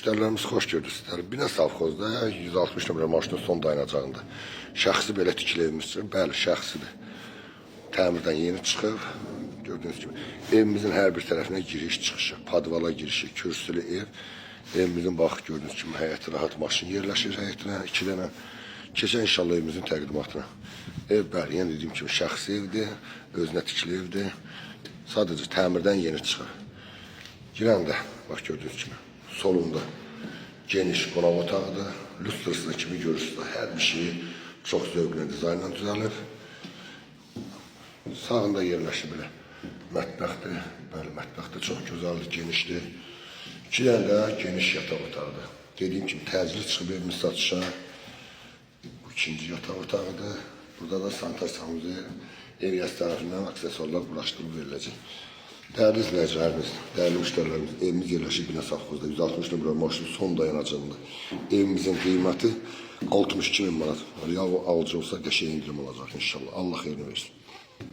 müştərilərimiz xoş gördük sizləri. Binə savxozda 160 nömrə maşının son dayanacağında. Şəxsi belə tikili evimizdir. Bəli, şəxsidir. Təmirdən yeni çıxıb. Gördüyünüz kimi evimizin hər bir tərəfinə giriş çıxışı, padvala girişi, kürsülü ev. Evimizin bax gördüyünüz kimi həyəti rahat maşın yerləşir həyətinə, 2 dənə. Keçən inşallah evimizin təqdimatına. Ev bəli, yəni dediyim kimi şəxsi evdir, özünə tikili evdir. Sadəcə təmirdən yeni çıxır. Girəndə bax gördüyünüz kimi solunda geniş qonaq otağıdır. Lüstrasında kimi görürsünüz. Hər bir şeyi çox zövqlə dizaynla düzəlib. Sağında yerləşir belə mətbəxdir. Bəli, mətbəx də çox gözəldir, genişdir. 2 dənə də geniş yataq otağıdır. Dediyim kimi təcili çıxıb evimiz satışa. Bu ikinci yataq otağıdır. Burada da sanitar sanusi ev yası tərəfindən aksesuarlar quraşdırıb veriləcək. Dəyərli izləyicilərimiz, dəyərli müştərilərimiz, evimiz yerləşir Binə Savxozda 160 nömrə maşının son dayanacağında. Evimizin qiyməti 62.000 manat. Real alıcı olsa qəşəng indirim olacaq inşallah. Allah xeyrini versin.